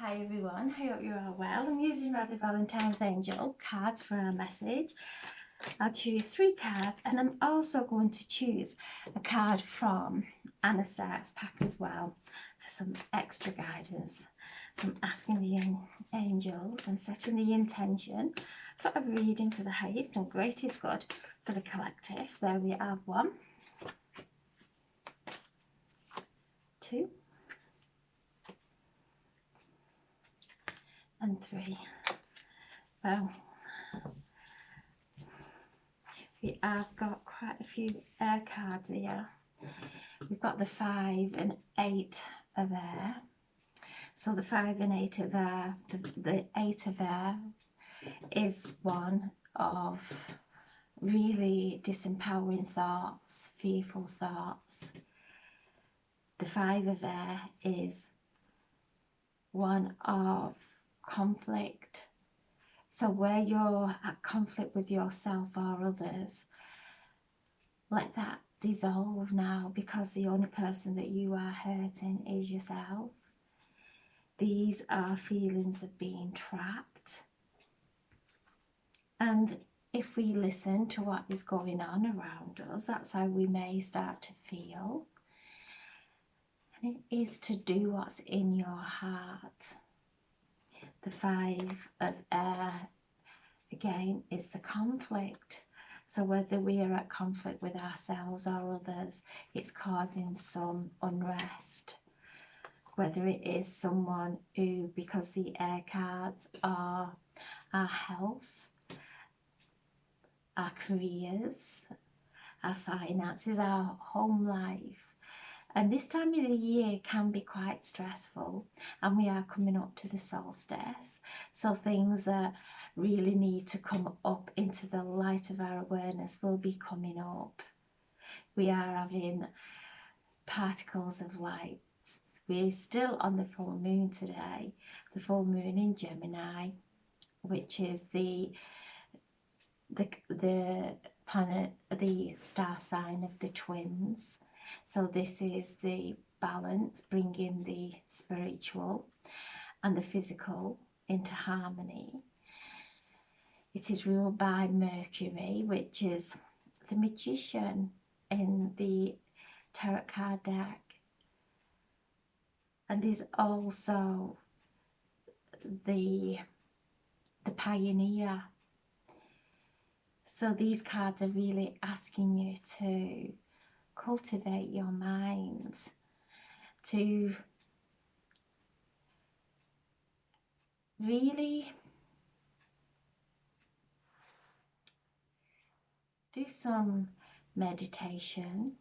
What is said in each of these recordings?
Hi everyone, I hope you're all well. I'm using Radha Valentine's Angel cards for our message. I'll choose 3 cards and I'm also going to choose a card from Anna Stark's pack as well for some extra guidance. So I'm asking the angels and setting the intention for a reading for the highest and greatest good for the collective. There we have 1, 2 and 3. Well, we have got quite a few air cards here. We've got the 5 and 8 of air. So the 5 and 8 of air, the 8 of air is one of really disempowering thoughts, fearful thoughts. The 5 of air is one of conflict. So where you're at conflict with yourself or others, let that dissolve now, because the only person that you are hurting is yourself. These are feelings of being trapped. And if we listen to what is going on around us, that's how we may start to feel. And it is to do what's in your heart. The 5 of air, again, is the conflict. So whether we are at conflict with ourselves or others, it's causing some unrest. Whether it is someone who, because the air cards are our health, our careers, our finances, our home life. And this time of the year can be quite stressful, and we are coming up to the solstice. So things that really need to come up into the light of our awareness will be coming up. We are having particles of light. We're still on the full moon today, the full moon in Gemini, which is the planet, the star sign of the twins. So this is the balance, bringing the spiritual and the physical into harmony. It is ruled by Mercury, which is the magician in the tarot card deck, and is also the pioneer. So these cards are really asking you to cultivate your mind, to really do some meditation,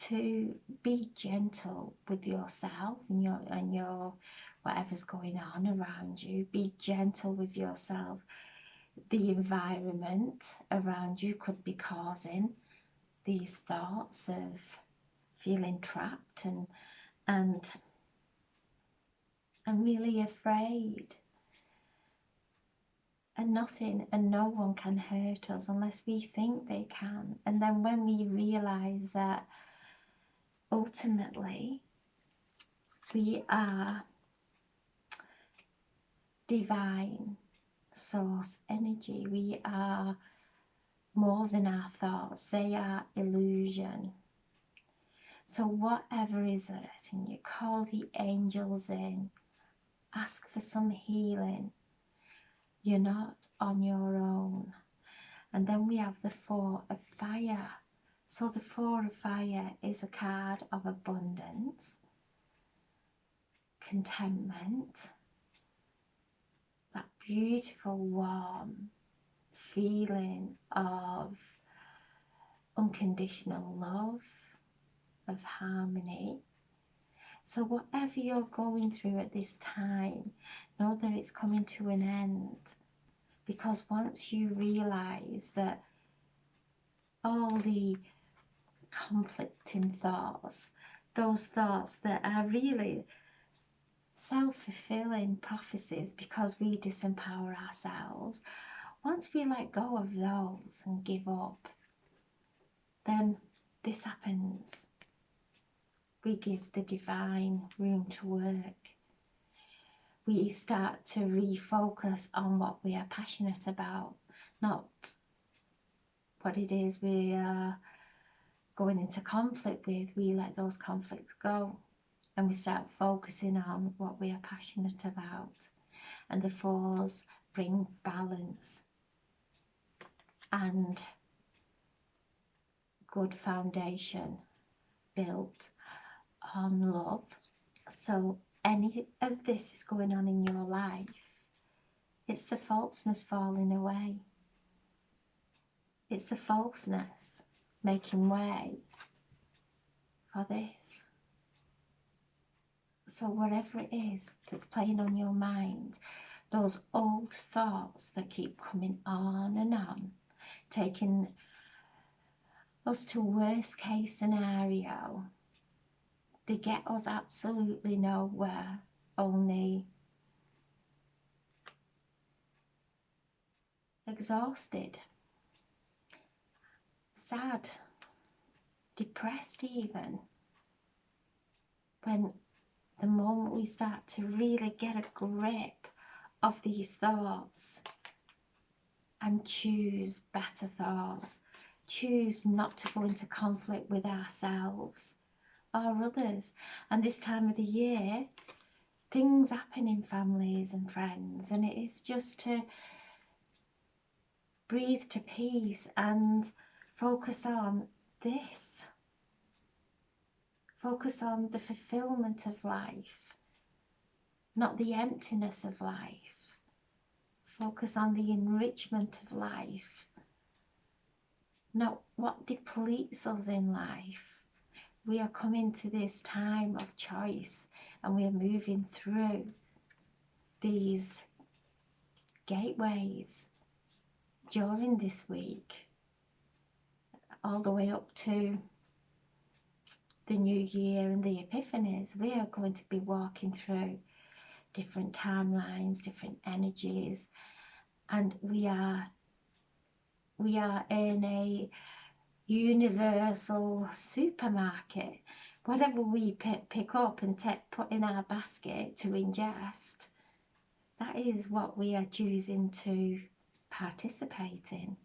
to be gentle with yourself and your whatever's going on around you. Be gentle with yourself. The environment around you could be causing these thoughts of feeling trapped and really afraid. And nothing and no one can hurt us unless we think they can. And then when we realize that ultimately we are divine source energy, we are more than our thoughts, they are illusion. So whatever is hurting you, call the angels in, ask for some healing. You're not on your own. And then we have the 4 of fire. So the 4 of fire is a card of abundance, contentment, that beautiful warm feeling of unconditional love, of harmony. So whatever you're going through at this time, know that it's coming to an end. Because once you realize that all the conflicting thoughts, those thoughts that are really self-fulfilling prophecies because we disempower ourselves, once we let go of those and give up, then this happens. We give the divine room to work. we start to refocus on what we are passionate about, not what it is we are going into conflict with. We let those conflicts go and we start focusing on what we are passionate about. And the fours bring balance and good foundation built on love. So any of this is going on in your life, it's the falseness falling away. It's the falseness making way for this. So whatever it is that's playing on your mind, those old thoughts that keep coming on and on, taking us to worst case scenario, they get us absolutely nowhere, only exhausted, sad, depressed even. When the moment we start to really get a grip of these thoughts and choose better thoughts, choose not to go into conflict with ourselves or others. And this time of the year, things happen in families and friends, and it is just to breathe to peace and focus on this. Focus on the fulfillment of life, not the emptiness of life. Focus on the enrichment of life, not what depletes us in life. We are coming to this time of choice and we are moving through these gateways during this week, all the way up to the new year and the epiphanies. We are going to be walking through different timelines, different energies, and we are in a universal supermarket. Whatever we pick up and put in our basket to ingest, that is what we are choosing to participate in.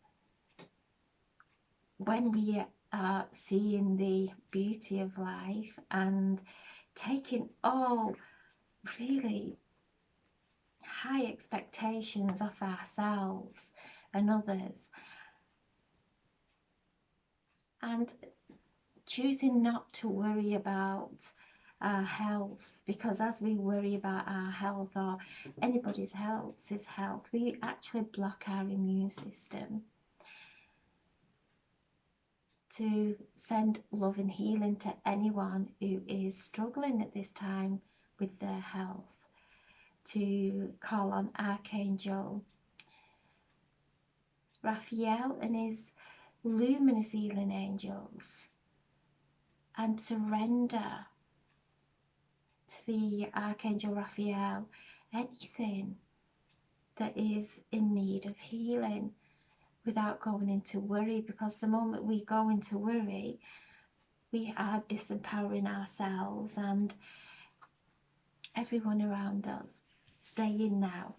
When we are seeing the beauty of life and taking all really high expectations of ourselves and others, and choosing not to worry about our health, because as we worry about our health or anybody's health, we actually block our immune system to send love and healing to anyone who is struggling at this time with their health, to call on Archangel Raphael and his luminous healing angels and surrender to the Archangel Raphael anything that is in need of healing, without going into worry, because the moment we go into worry, we are disempowering ourselves and everyone around us. Staying now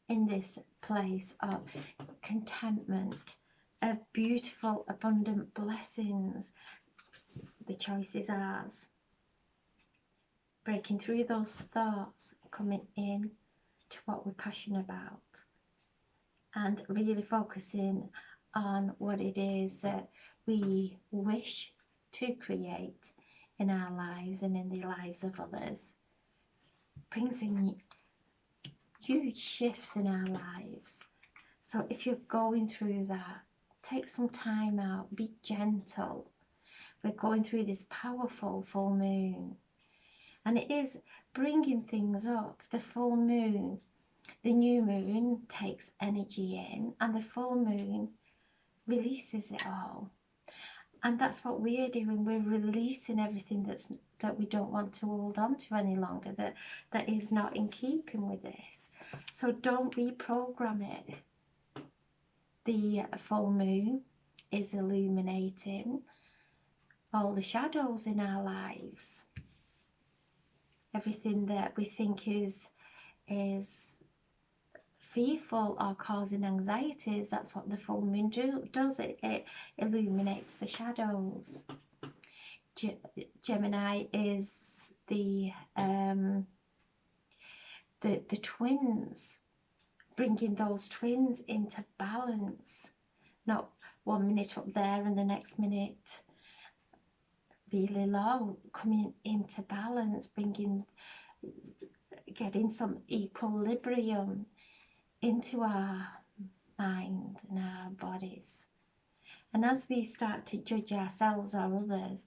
in this place of contentment, of beautiful, abundant blessings. The choice is ours. Breaking through those thoughts, coming in to what we're passionate about, and really focusing on what it is that we wish to create in our lives and in the lives of others, brings in huge shifts in our lives. So if you're going through that, take some time out, be gentle. We're going through this powerful full moon, and it is bringing things up. The full moon, the new moon takes energy in, and the full moon releases it all. And that's what we're doing. We're releasing everything that we don't want to hold on to any longer, that is not in keeping with this. So don't reprogram it. The full moon is illuminating all the shadows in our lives, everything that we think is fearful or causing anxieties. That's what the full moon does. It illuminates the shadows. Gemini is the twins, bringing those twins into balance, not 1 minute up there and the next minute really low, coming into balance, getting some equilibrium into our mind and our bodies. And as we start to judge ourselves or others,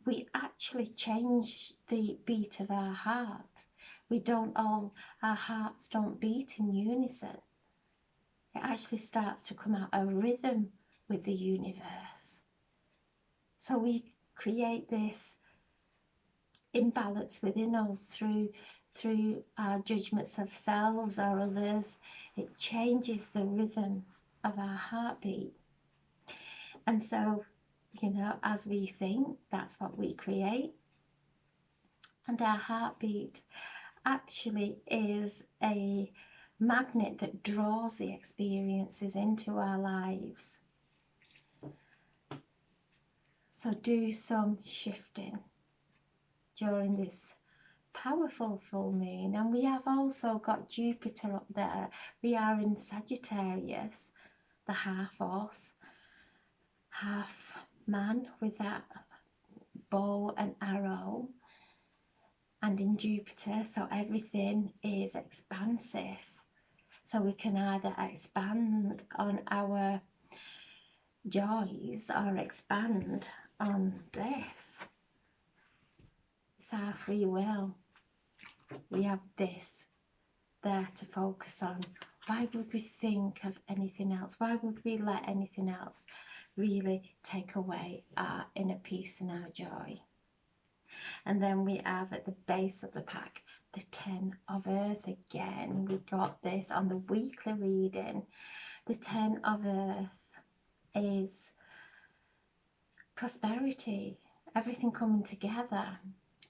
we actually change the beat of our heart. Our hearts don't beat in unison. It actually starts to come out a rhythm with the universe. So we create this imbalance within us through our judgments of selves or others. It changes the rhythm of our heartbeat. And so, as we think, that's what we create. And our heartbeat actually is a magnet that draws the experiences into our lives. So do some shifting during this powerful full moon. And we have also got Jupiter up there. We are in Sagittarius, the half horse, half man with that bow and arrow, and in Jupiter, so everything is expansive. So we can either expand on our joys or expand on this. It's our free will. We have this there to focus on. Why would we think of anything else? Why would we let anything else really take away our inner peace and our joy? And then we have at the base of the pack the 10 of Earth again. We got this on the weekly reading. The 10 of Earth is prosperity, everything coming together,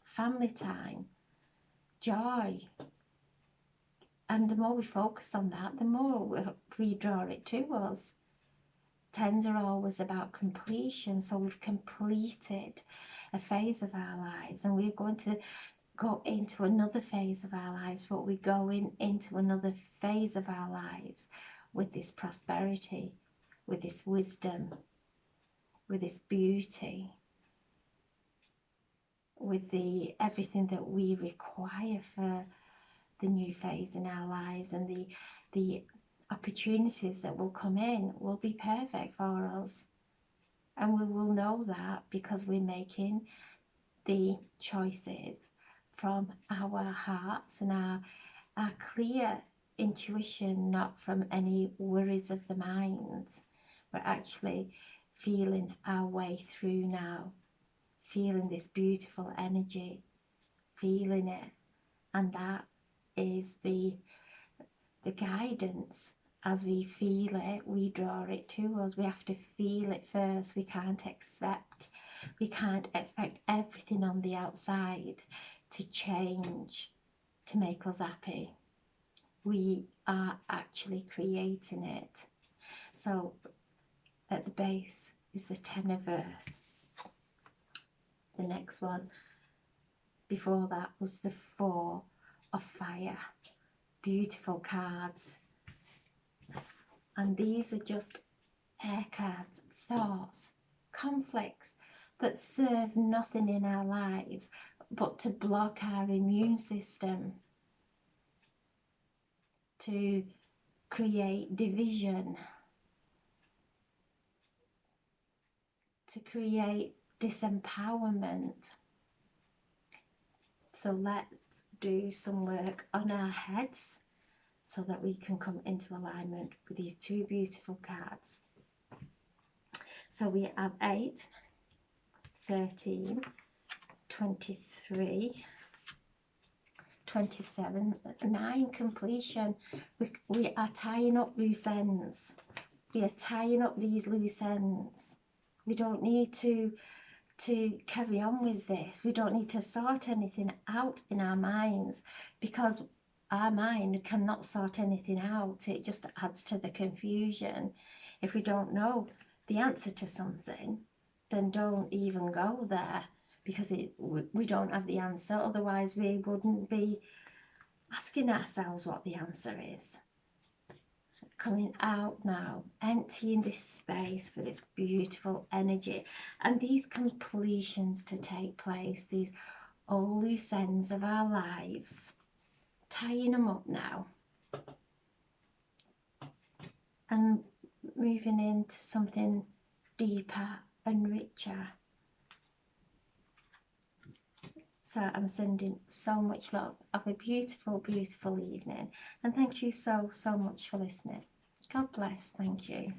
family time, joy. And the more we focus on that, the more we draw it to us. Tens are always about completion, so we've completed a phase of our lives and we're going to go into another phase of our lives, but we're going into another phase of our lives with this prosperity, with this wisdom, with this beauty, with the everything that we require for the new phase in our lives, and the opportunities that will come in will be perfect for us. And we will know that because we're making the choices from our hearts and our clear intuition, not from any worries of the mind. We're actually feeling our way through now, feeling this beautiful energy, feeling it, and that is the guidance. As we feel it, we draw it to us. We have to feel it first. We can't expect everything on the outside to change to make us happy. We are actually creating it. So at the base is the 10 of Earth. The next one before that was the 4 of Fire. Beautiful cards. And these are just air cards, thoughts, conflicts that serve nothing in our lives but to block our immune system, to create division, to create disempowerment. So let's do some work on our heads so that we can come into alignment with these two beautiful cards. So we have 8, 13, 23, 27, 9, completion. We are tying up loose ends. We are tying up these loose ends. We don't need to to carry on with this. We don't need to sort anything out in our minds, because our mind cannot sort anything out. It just adds to the confusion. If we don't know the answer to something, then don't even go there, because we don't have the answer. Otherwise we wouldn't be asking ourselves what the answer is. Coming out now, emptying this space for this beautiful energy and these completions to take place, these all loose ends of our lives, tying them up now and moving into something deeper and richer. So I'm sending so much love. Have a beautiful, beautiful evening. And thank you so, so much for listening. God bless. Thank you.